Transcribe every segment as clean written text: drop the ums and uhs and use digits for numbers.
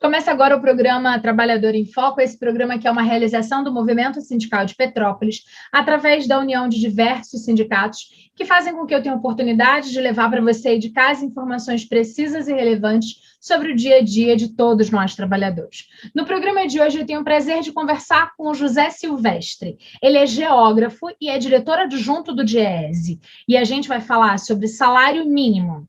Começa agora o programa Trabalhador em Foco, esse programa que é uma realização do Movimento Sindical de Petrópolis, através da união de diversos sindicatos, que fazem com que eu tenha a oportunidade de levar para você de casa informações precisas e relevantes sobre o dia a dia de todos nós trabalhadores. No programa de hoje eu tenho o prazer de conversar com o José Silvestre. Ele é geógrafo e é diretor adjunto do DIEESE, e a gente vai falar sobre salário mínimo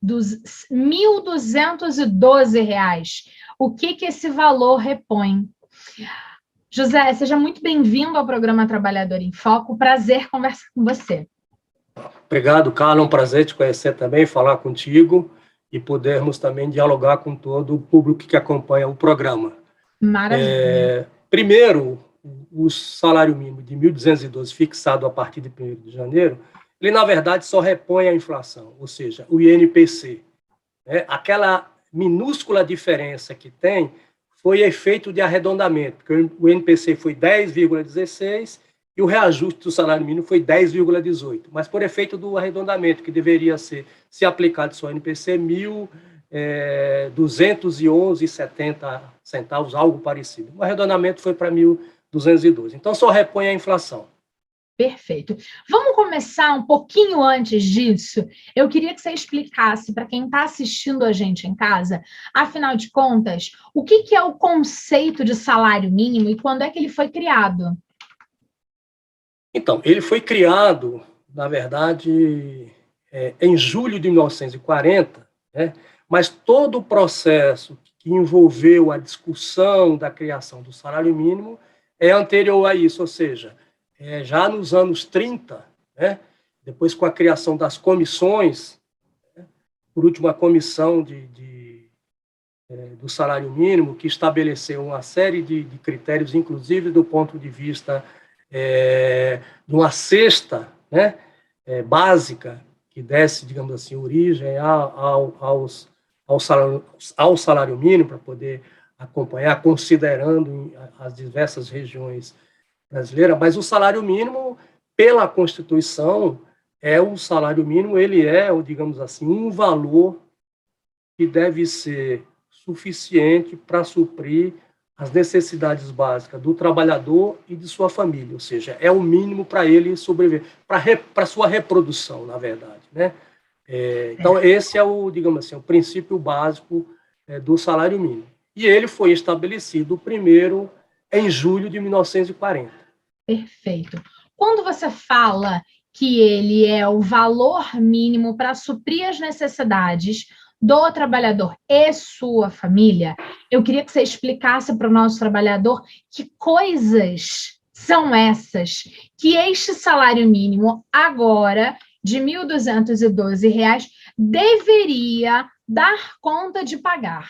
dos R$ 1.212. O que esse valor repõe? José, seja muito bem-vindo ao programa Trabalhador em Foco. Prazer conversar com você. Obrigado, Carla. É um prazer te conhecer também, falar contigo e podermos também dialogar com todo o público que acompanha o programa. Maravilha. Primeiro, o salário mínimo de 1.212, fixado a partir de 1º de janeiro, ele, na verdade, só repõe a inflação, ou seja, o INPC. Aquela minúscula diferença que tem foi efeito de arredondamento, porque o INPC foi 10,16 e o reajuste do salário mínimo foi 10,18, mas por efeito do arredondamento, que deveria ser, se aplicado só ao INPC, 1.211,70 centavos, algo parecido. O arredondamento foi para 1.212. Então, só repõe a inflação. Perfeito. Vamos começar um pouquinho antes disso. Eu queria que você explicasse para quem está assistindo a gente em casa, afinal de contas, o que é o conceito de salário mínimo e quando é que ele foi criado? Então, ele foi criado, na verdade, em julho de 1940, mas todo o processo que envolveu a discussão da criação do salário mínimo é anterior a isso, ou seja, já nos anos 30, depois com a criação das comissões, por último a comissão do salário mínimo, que estabeleceu uma série de critérios, inclusive do ponto de vista de uma cesta básica, que desse, digamos assim, origem ao salário mínimo, para poder acompanhar, considerando as diversas regiões brasileira, mas o salário mínimo, pela Constituição, o salário mínimo, ele digamos assim, um valor que deve ser suficiente para suprir as necessidades básicas do trabalhador e de sua família, ou seja, é o mínimo para ele sobreviver, para sua reprodução, na verdade, Então, esse digamos assim, o princípio básico do salário mínimo. E ele foi estabelecido primeiro em julho de 1940. Perfeito. Quando você fala que ele é o valor mínimo para suprir as necessidades do trabalhador e sua família, eu queria que você explicasse para o nosso trabalhador que coisas são essas que este salário mínimo agora de R$ 1.212 deveria dar conta de pagar.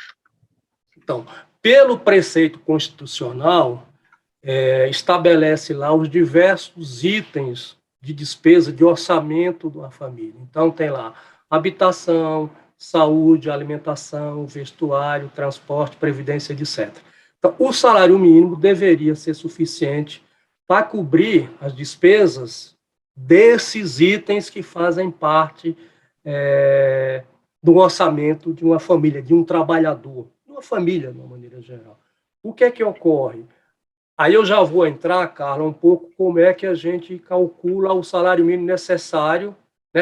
Então, pelo preceito constitucional, estabelece lá os diversos itens de despesa de orçamento da família. Então, tem lá habitação, saúde, alimentação, vestuário, transporte, previdência, etc. Então, o salário mínimo deveria ser suficiente para cobrir as despesas desses itens que fazem parte do orçamento de uma família, de um trabalhador, de uma família, de uma maneira geral. O que é que ocorre? Aí eu já vou entrar, Carla, um pouco como é que a gente calcula o salário mínimo necessário,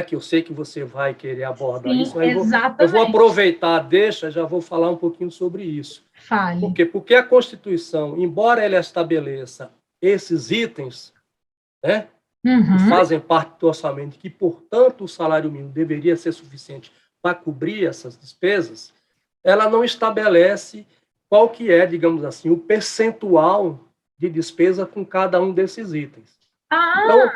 que eu sei que você vai querer abordar. Sim, isso. Aí exatamente. Eu vou aproveitar, já vou falar um pouquinho sobre isso. Fale. Por quê? Porque a Constituição, embora ela estabeleça esses itens, que fazem parte do orçamento, que, portanto, o salário mínimo deveria ser suficiente para cobrir essas despesas, ela não estabelece qual que é, digamos assim, o percentual de despesa com cada um desses itens. Então,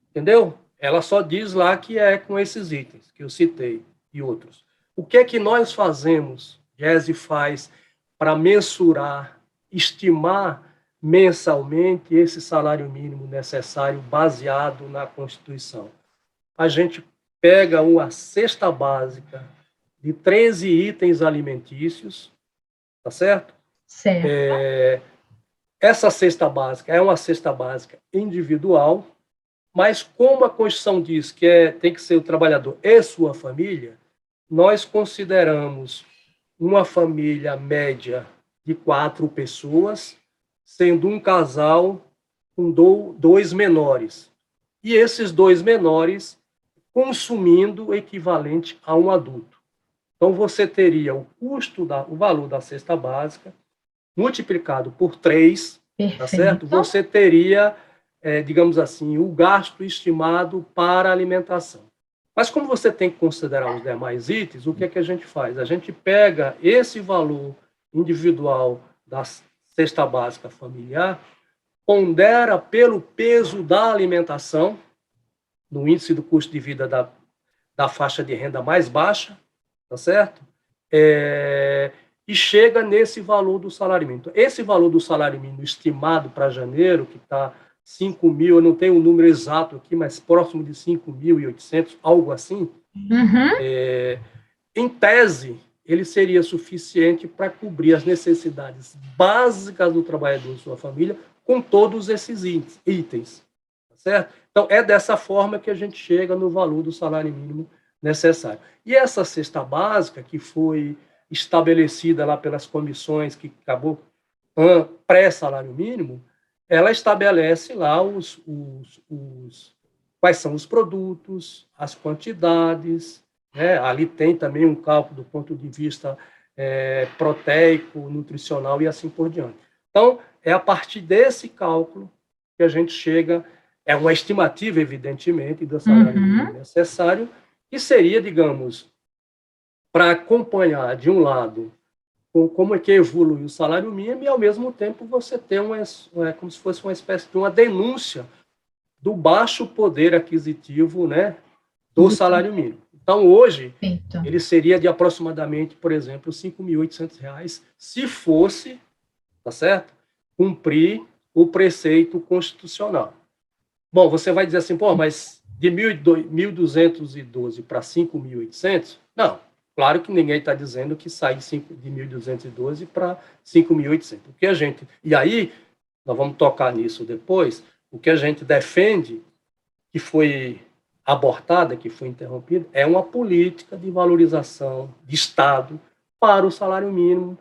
entendeu? Ela só diz lá que é com esses itens que eu citei e outros. O que é que nós fazemos, GESE faz, para mensurar, estimar mensalmente esse salário mínimo necessário baseado na Constituição? A gente pega uma cesta básica de 13 itens alimentícios, tá certo? Certo. Essa cesta básica é uma cesta básica individual, mas como a Constituição diz que tem que ser o trabalhador e sua família, nós consideramos uma família média de 4 pessoas, sendo um casal com 2 menores. E esses 2 menores consumindo o equivalente a um adulto. Então, você teria o valor da cesta básica multiplicado por 3, tá certo? Você teria, digamos assim, o gasto estimado para a alimentação. Mas como você tem que considerar os demais itens, o que é que a gente faz? A gente pega esse valor individual da cesta básica familiar, pondera pelo peso da alimentação, no índice do custo de vida da faixa de renda mais baixa, tá certo? E chega nesse valor do salário mínimo. Esse valor do salário mínimo estimado para janeiro, que está 5 mil, eu não tenho o número exato aqui, mas próximo de 5.800, algo assim, em tese, ele seria suficiente para cobrir as necessidades básicas do trabalhador e sua família com todos esses itens, tá certo? Então, é dessa forma que a gente chega no valor do salário mínimo necessário. E essa cesta básica, que foi estabelecida lá pelas comissões que acabou pré-salário mínimo, ela estabelece lá quais são os produtos, as quantidades, né? Ali tem também um cálculo do ponto de vista proteico, nutricional e assim por diante. Então, é a partir desse cálculo que a gente chega, é uma estimativa, evidentemente, do salário mínimo necessário, que seria, digamos, para acompanhar, de um lado, como é que evolui o salário mínimo e, ao mesmo tempo, você ter como se fosse uma espécie de uma denúncia do baixo poder aquisitivo, né, do salário mínimo. Então, hoje, ele seria de aproximadamente, por exemplo, R$ 5.800, se fosse, tá certo? Cumprir o preceito constitucional. Bom, você vai dizer assim, pô, mas de 1.212 para 5.800? Não, claro que ninguém está dizendo que sai de 1.212 para 5.800. O que a gente... E aí, nós vamos tocar nisso depois, o que a gente defende, que foi abortada, que foi interrompida, é uma política de valorização de Estado para o salário mínimo,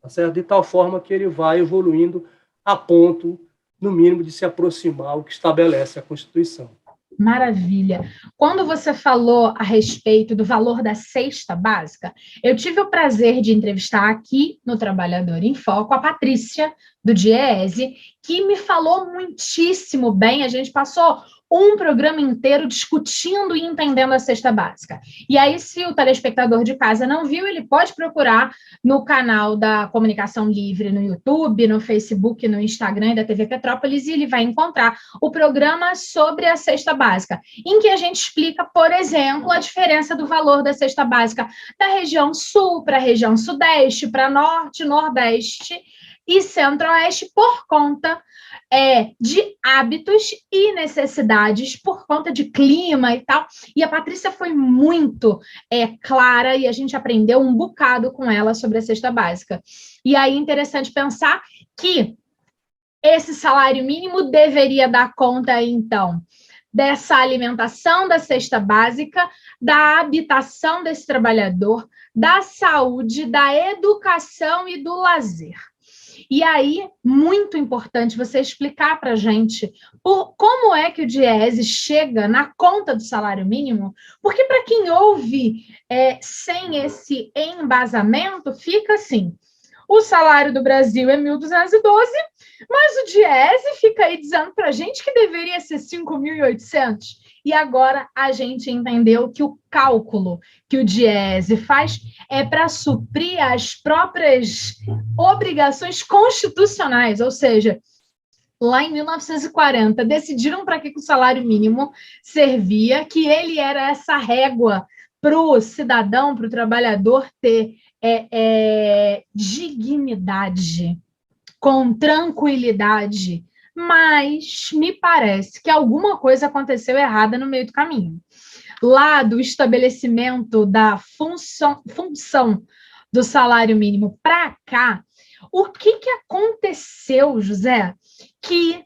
tá certo? De tal forma que ele vai evoluindo a ponto, no mínimo, de se aproximar ao que estabelece a Constituição. Maravilha. Quando você falou a respeito do valor da cesta básica, eu tive o prazer de entrevistar aqui no Trabalhador em Foco a Patrícia, do DIEESE, que me falou muitíssimo bem. A gente passou um programa inteiro discutindo e entendendo a cesta básica. E aí, se o telespectador de casa não viu, ele pode procurar no canal da Comunicação Livre no YouTube, no Facebook, no Instagram e da TV Petrópolis, e ele vai encontrar o programa sobre a cesta básica, em que a gente explica, por exemplo, a diferença do valor da cesta básica da região sul para a região sudeste, para norte, nordeste e centro-oeste, por conta de hábitos e necessidades, por conta de clima e tal. E a Patrícia foi muito clara e a gente aprendeu um bocado com ela sobre a cesta básica. E aí é interessante pensar que esse salário mínimo deveria dar conta, então, dessa alimentação da cesta básica, da habitação desse trabalhador, da saúde, da educação e do lazer. E aí, muito importante você explicar para a gente como é que o DIEESE chega na conta do salário mínimo, porque para quem ouve sem esse embasamento, fica assim, o salário do Brasil é 1.212, mas o DIEESE fica aí dizendo para a gente que deveria ser 5.800. E agora a gente entendeu que o cálculo que o DIEESE faz é para suprir as próprias obrigações constitucionais, ou seja, lá em 1940, decidiram para que o salário mínimo servia, que ele era essa régua para o cidadão, para o trabalhador ter dignidade, com tranquilidade, mas me parece que alguma coisa aconteceu errada no meio do caminho. Lá do estabelecimento da função do salário mínimo para cá, o que aconteceu, José? Que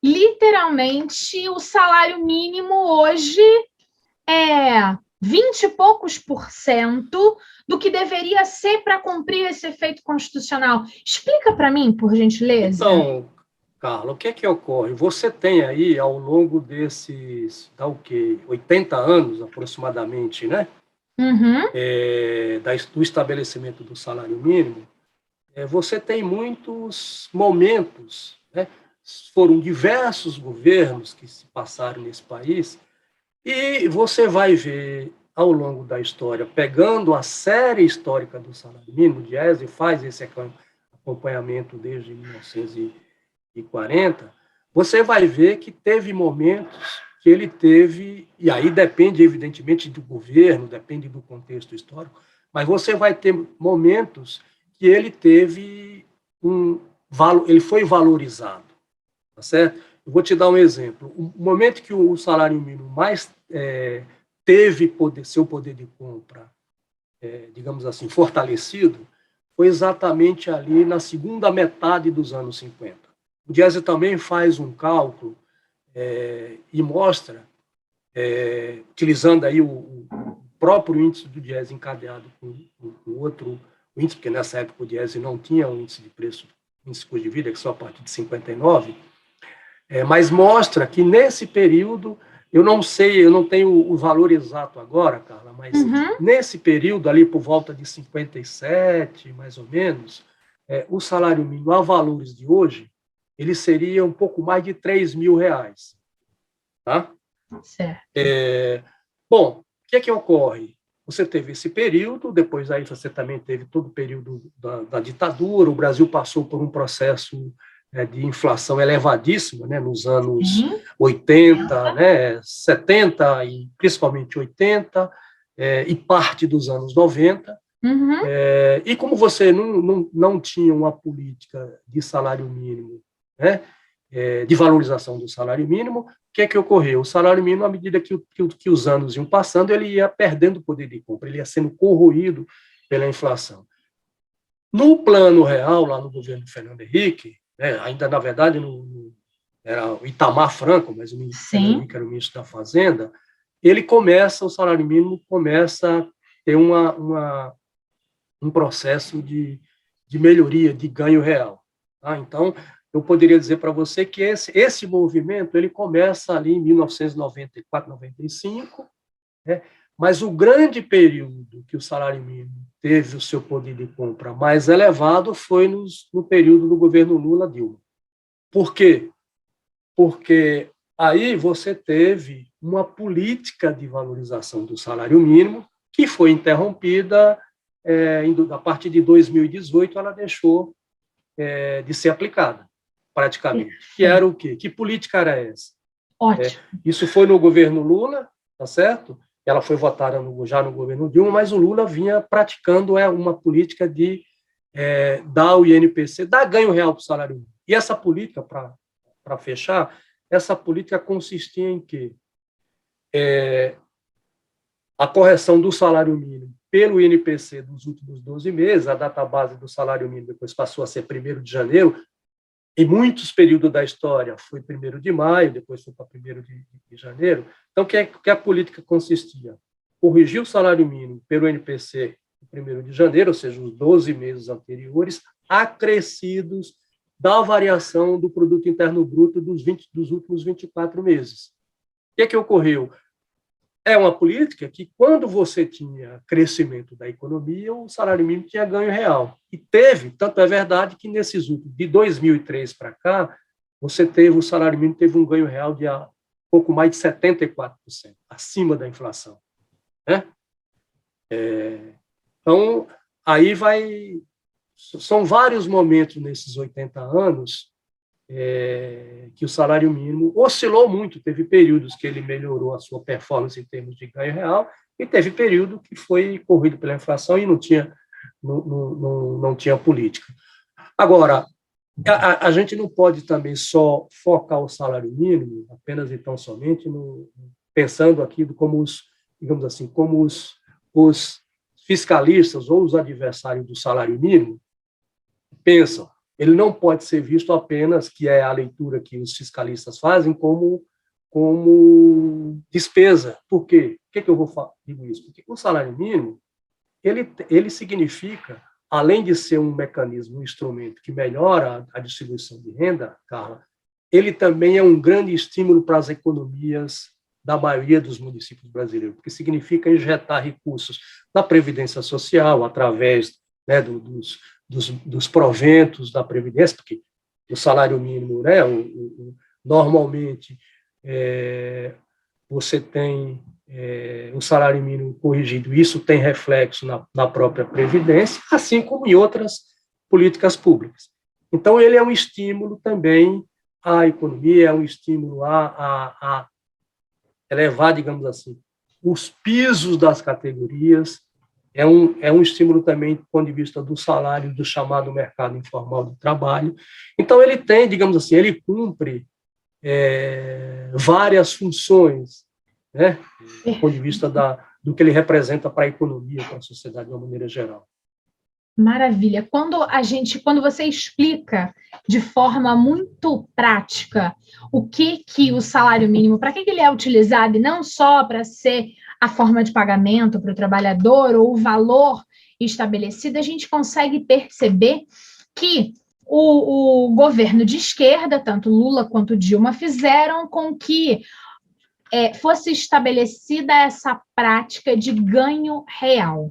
literalmente o salário mínimo hoje 20 e poucos por cento do que deveria ser para cumprir esse efeito constitucional. Explica para mim, por gentileza. Então, Carla, o que é que ocorre? Você tem aí, ao longo desses, dá o quê? 80 anos, aproximadamente, né? Uhum. Do estabelecimento do salário mínimo, você tem muitos momentos, né? Foram diversos governos que se passaram nesse país, e você vai ver, ao longo da história, pegando a série histórica do salário mínimo, o Diese faz esse acompanhamento desde 1940, você vai ver que teve momentos que ele teve, e aí depende, evidentemente, do governo, depende do contexto histórico, mas você vai ter momentos que ele teve ele foi valorizado, tá certo? Eu vou te dar um exemplo. O momento que o salário mínimo mais teve seu poder de compra, digamos assim, fortalecido, foi exatamente ali na segunda metade dos anos 50. O Diese também faz um cálculo e mostra, utilizando aí o próprio índice do Diese encadeado com outro índice, porque nessa época o Diese não tinha um índice de preço, índice de custo de vida, que só a partir de 59, mas mostra que nesse período, eu não sei, eu não tenho o valor exato agora, Carla, mas nesse período, ali por volta de 57, mais ou menos, o salário mínimo a valores de hoje, ele seria um pouco mais de R$3.000. Tá? Certo. Bom, o que é que ocorre? Você teve esse período, depois aí você também teve todo o período da ditadura, o Brasil passou por um processo de inflação elevadíssima, né, nos anos 80, né, 70 e principalmente 80, e parte dos anos 90. E como você não tinha uma política de salário mínimo, né, de valorização do salário mínimo, o que é que ocorreu? O salário mínimo, à medida que os anos iam passando, ele ia perdendo poder de compra, ele ia sendo corroído pela inflação. No plano real, lá no governo Fernando Henrique, ainda, na verdade, era o Itamar Franco, mas o Fernando Henrique era o ministro da Fazenda, o salário mínimo começa a ter um processo de melhoria, de ganho real. Tá? Então, eu poderia dizer para você que esse movimento ele começa ali em 1994, 95, né? Mas o grande período que o salário mínimo teve o seu poder de compra mais elevado foi no período do governo Lula-Dilma. Por quê? Porque aí você teve uma política de valorização do salário mínimo que foi interrompida a partir de 2018, ela deixou de ser aplicada, praticamente. Que era o quê? Que política era essa? Ótimo. Isso foi no governo Lula, tá certo? Ela foi votada já no governo Dilma, mas o Lula vinha praticando uma política de dar o INPC, dar ganho real para o salário mínimo. E essa política, para fechar, essa política consistia em quê? A correção do salário mínimo pelo INPC dos últimos 12 meses, a data base do salário mínimo depois passou a ser 1º de janeiro, em muitos períodos da história foi 1º de maio, depois foi para 1º de janeiro. Então, o que a política consistia? Corrigir o salário mínimo pelo INPC em 1º de janeiro, ou seja, os 12 meses anteriores, acrescidos da variação do produto interno bruto dos últimos 24 meses. O que ocorreu? É uma política que, quando você tinha crescimento da economia, o salário mínimo tinha ganho real. E teve, tanto é verdade que nesses últimos, de 2003 para cá, o salário mínimo teve um ganho real de pouco mais de 74%, acima da inflação. Né? Então, aí são vários momentos nesses 80 anos que o salário mínimo oscilou muito. Teve períodos que ele melhorou a sua performance em termos de ganho real e teve período que foi corrido pela inflação e não tinha política. Agora, a gente não pode também só focar o salário mínimo, apenas e tão somente, pensando aqui digamos assim, como os fiscalistas ou os adversários do salário mínimo pensam. Ele não pode ser visto apenas, que é a leitura que os fiscalistas fazem, como como despesa. Por quê? Por que eu digo isso? Porque o salário mínimo, ele significa, além de ser um mecanismo, um instrumento que melhora a distribuição de renda, Carla, ele também é um grande estímulo para as economias da maioria dos municípios brasileiros, porque significa injetar recursos na Previdência Social, através, né, dos proventos da Previdência, porque o salário mínimo, né, normalmente, você tem o salário mínimo corrigido, isso tem reflexo na própria Previdência, assim como em outras políticas públicas. Então, ele é um estímulo também à economia, é um estímulo a elevar, digamos assim, os pisos das categorias, é um estímulo também do ponto de vista do salário, do chamado mercado informal de trabalho. Então, ele tem, digamos assim, ele cumpre várias funções, né, do ponto de vista do que ele representa para a economia, para a sociedade de uma maneira geral. Maravilha. Quando você explica de forma muito prática o que o salário mínimo, para que ele é utilizado, e não só para ser a forma de pagamento para o trabalhador ou o valor estabelecido, a gente consegue perceber que o governo de esquerda, tanto Lula quanto Dilma, fizeram com que fosse estabelecida essa prática de ganho real.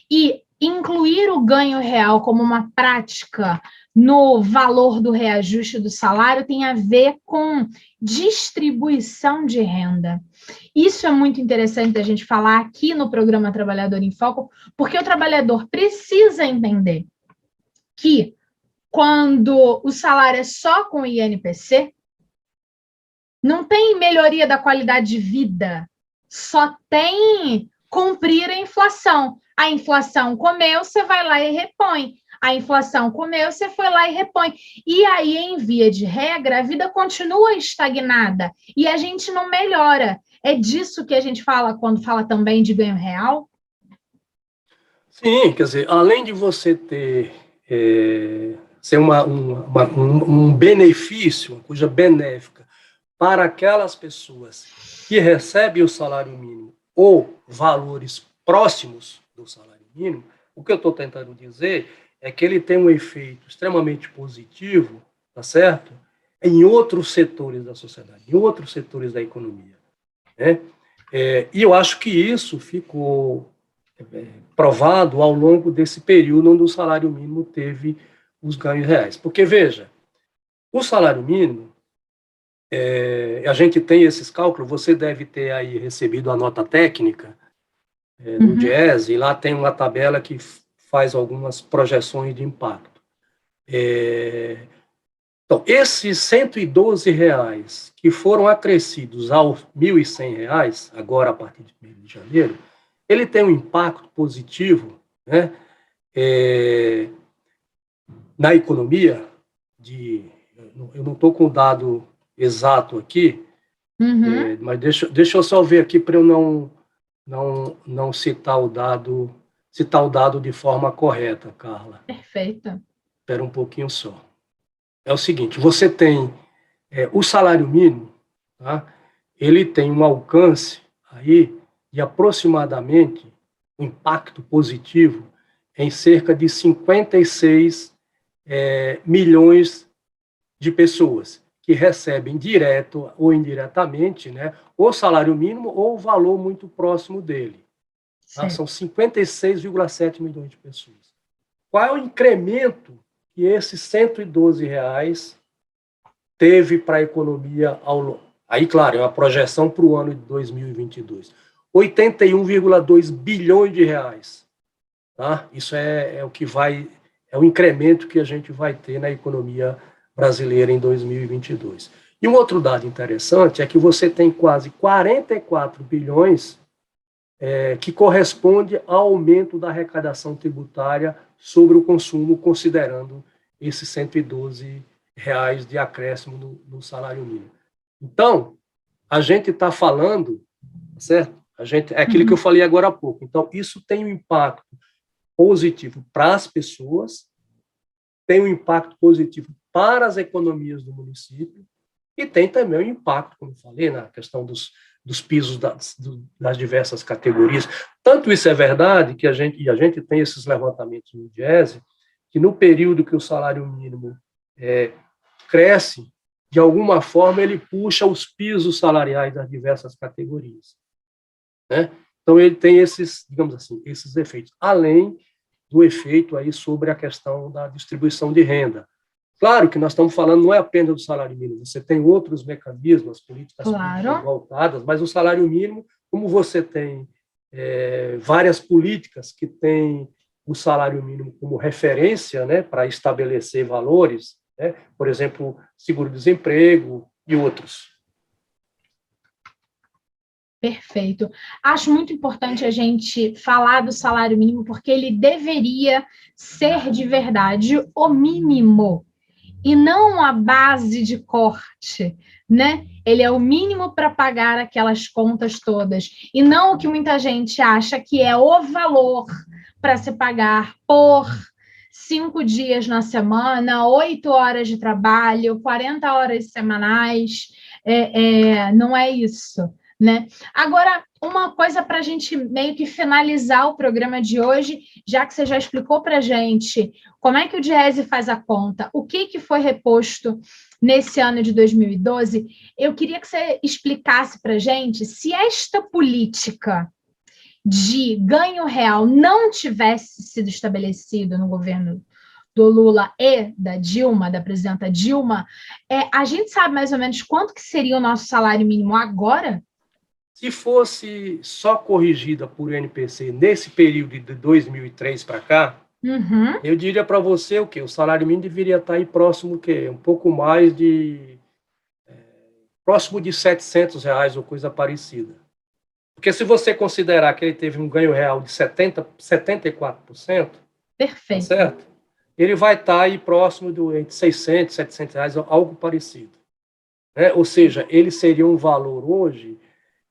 E incluir o ganho real como uma prática no valor do reajuste do salário tem a ver com distribuição de renda. Isso é muito interessante a gente falar aqui no programa Trabalhador em Foco, porque o trabalhador precisa entender que quando o salário é só com o INPC, não tem melhoria da qualidade de vida, só tem cumprir a inflação. A inflação comeu, você vai lá e repõe. A inflação comeu, você foi lá e repõe. E aí, em via de regra, a vida continua estagnada e a gente não melhora. É disso que a gente fala quando fala também de ganho real? Sim, quer dizer, além de você ter ser um benefício, uma coisa benéfica para aquelas pessoas que recebem o salário mínimo ou valores próximos do salário mínimo, o que eu estou tentando dizer é que ele tem um efeito extremamente positivo, tá certo? Em outros setores da sociedade, em outros setores da economia, né? E eu acho que isso ficou provado ao longo desse período onde o salário mínimo teve os ganhos reais. Porque, veja, o salário mínimo, a gente tem esses cálculos, você deve ter aí recebido a nota técnica do Diese, e lá tem uma tabela que faz algumas projeções de impacto. Então, esses R$ 112 que foram acrescidos aos R$ 1.100, agora a partir de 1º de janeiro, ele tem um impacto positivo, né, na economia, eu não estou com o dado exato aqui, mas deixa eu só ver aqui para eu não citar o dado de forma correta, Carla. Perfeito. Espera um pouquinho só. É o seguinte, você tem o salário mínimo, tá? Ele tem um alcance aí de aproximadamente um impacto positivo em cerca de 56 milhões de pessoas que recebem direto ou indiretamente, né, o salário mínimo ou o valor muito próximo dele. Tá? São 56,7 milhões de pessoas. Qual é o incremento que esses R$ 112 teve para a economia ao longo? Aí, claro, é uma projeção para o ano de 2022. 81,2 bilhões de reais. Tá? Isso é o que é o incremento que a gente vai ter na economia brasileira em 2022. E um outro dado interessante é que você tem quase 44 bilhões que corresponde ao aumento da arrecadação tributária sobre o consumo, considerando esses R$ 112 de acréscimo no salário mínimo. Então, a gente está falando, certo? É aquilo que eu falei agora há pouco. Então, isso tem um impacto positivo para as pessoas, tem um impacto positivo para as economias do município E tem também o impacto, como eu falei, na questão dos pisos das diversas categorias. Tanto isso é verdade que a gente tem esses levantamentos no Diese, que no período que o salário mínimo cresce, de alguma forma ele puxa os pisos salariais das diversas categorias, né? Então ele tem esses, digamos assim, esses efeitos, além do efeito aí sobre a questão da distribuição de renda. Claro que nós estamos falando não é apenas do salário mínimo, você tem outros mecanismos, políticas públicas voltadas, mas o salário mínimo, como você tem várias políticas que têm o salário mínimo como referência, né, para estabelecer valores, né, por exemplo, seguro-desemprego e outros. Perfeito. Acho muito importante a gente falar do salário mínimo, porque ele deveria ser de verdade o mínimo e não a base de corte, né? Ele é o mínimo para pagar aquelas contas todas, e não o que muita gente acha que é o valor para se pagar por 5 dias na semana, 8 horas de trabalho, 40 horas semanais. Não é isso, né? Agora, uma coisa para a gente meio que finalizar o programa de hoje, já que você já explicou para a gente como é que o Diese faz a conta, o que foi reposto nesse ano de 2012, eu queria que você explicasse para a gente se esta política de ganho real não tivesse sido estabelecido no governo do Lula e da Dilma, da presidenta Dilma, a gente sabe mais ou menos quanto que seria o nosso salário mínimo agora? Se fosse só corrigida por NPC nesse período de 2003 para cá, eu diria para você o quê? O salário mínimo deveria estar aí próximo o quê? Um pouco mais de... próximo de R$700 ou coisa parecida. Porque se você considerar que ele teve um ganho real de 74%, perfeito, tá certo? Ele vai estar aí próximo entre 600 e 700 reais, algo parecido, né? Ou seja, ele seria um valor hoje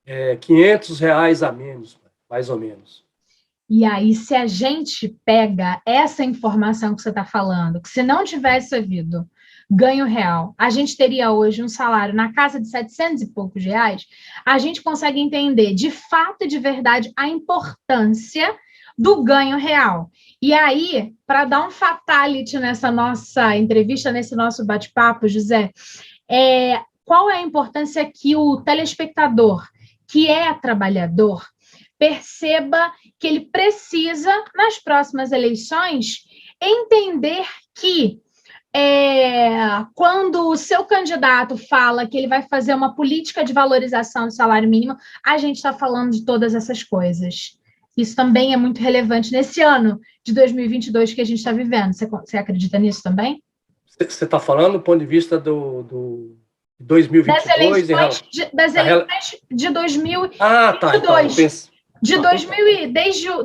R$500 a menos, mais ou menos. E aí, se a gente pega essa informação que você está falando, que se não tivesse havido ganho real, a gente teria hoje um salário na casa de 700 e poucos reais, a gente consegue entender de fato e de verdade a importância do ganho real. E aí, para dar um fatality nessa nossa entrevista, nesse nosso bate-papo, José, qual é a importância que o telespectador, que é trabalhador, perceba que ele precisa, nas próximas eleições, entender que quando o seu candidato fala que ele vai fazer uma política de valorização do salário mínimo, a gente está falando de todas essas coisas. Isso também é muito relevante nesse ano de 2022 que a gente está vivendo. Você acredita nisso também? Você está falando do ponto de vista do 2022? Das eleições de 2022. Ah, tá. Então,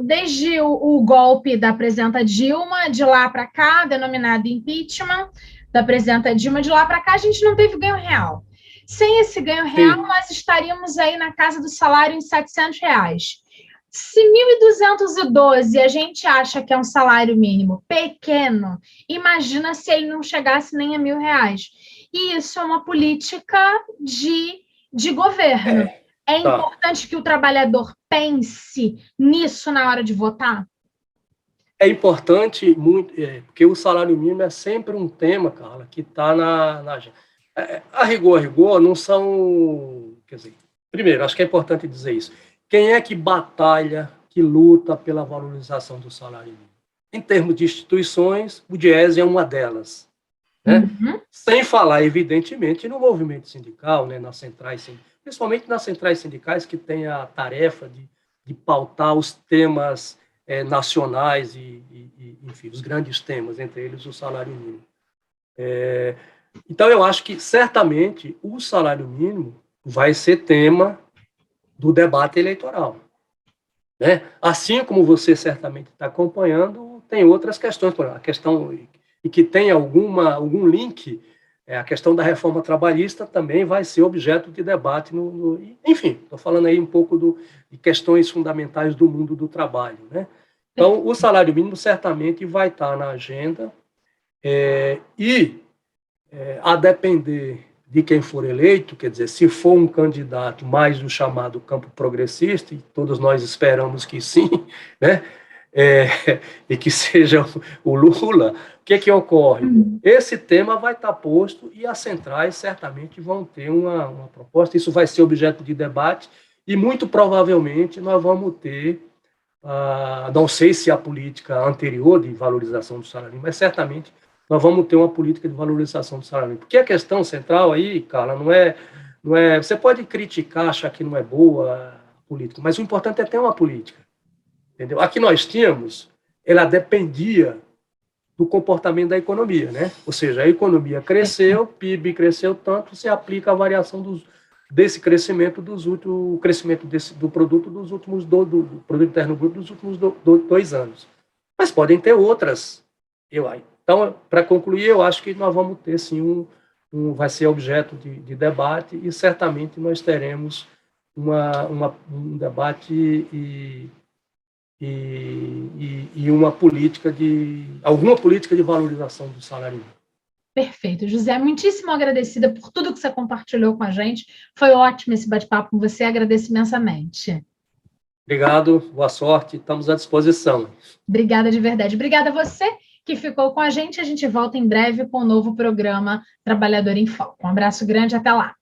desde o golpe da presidenta Dilma, de lá para cá, denominado impeachment da presidenta Dilma, de lá para cá, a gente não teve ganho real. Sem esse ganho real, nós estaríamos aí na casa do salário em R$700. Se 1.212 a gente acha que é um salário mínimo pequeno, imagina se ele não chegasse nem a R$1.000. E isso é uma política de governo. É importante que o trabalhador pense nisso na hora de votar? É importante, muito, porque o salário mínimo é sempre um tema, Carla, que está na agenda. A rigor, não são... Quer dizer, primeiro, acho que é importante dizer isso. Quem é que batalha, que luta pela valorização do salário mínimo? Em termos de instituições, o Diese é uma delas, né? Sem falar, evidentemente, no movimento sindical, né, nas centrais sindicais, principalmente nas centrais sindicais, que têm a tarefa de pautar os temas nacionais enfim, os grandes temas, entre eles o salário mínimo. Então, eu acho que, certamente, o salário mínimo vai ser tema do debate eleitoral, né? Assim como você certamente está acompanhando, tem outras questões, por exemplo, a questão e que tem algum link, a questão da reforma trabalhista também vai ser objeto de debate. Enfim, estou falando aí um pouco de questões fundamentais do mundo do trabalho, né? Então, o salário mínimo certamente vai estar na agenda a depender de quem for eleito, quer dizer, se for um candidato mais do chamado campo progressista, e todos nós esperamos que sim, né? E que seja o Lula, o que ocorre? Esse tema vai estar posto e as centrais certamente vão ter uma proposta, isso vai ser objeto de debate e muito provavelmente nós vamos ter, não sei se a política anterior de valorização do salário mínimo, mas certamente nós vamos ter uma política de valorização do salário mínimo. Porque a questão central aí, Carla, não é você pode criticar, achar que não é boa a política, mas o importante é ter uma política. Entendeu? A que nós tínhamos, ela dependia do comportamento da economia, né? Ou seja, a economia cresceu, o PIB cresceu tanto, se aplica a variação desse crescimento o crescimento do produto dos últimos do produto interno bruto dos últimos 2 anos. Mas podem ter outras. Então, para concluir, eu acho que nós vamos ter sim vai ser objeto de debate e certamente nós teremos um debate e alguma política de valorização do salário mínimo. Perfeito. José, muitíssimo agradecida por tudo que você compartilhou com a gente. Foi ótimo esse bate-papo com você, agradeço imensamente. Obrigado, boa sorte, estamos à disposição. Obrigada de verdade. Obrigada a você que ficou com a gente volta em breve com o novo programa Trabalhador em Foco. Um abraço grande, até lá.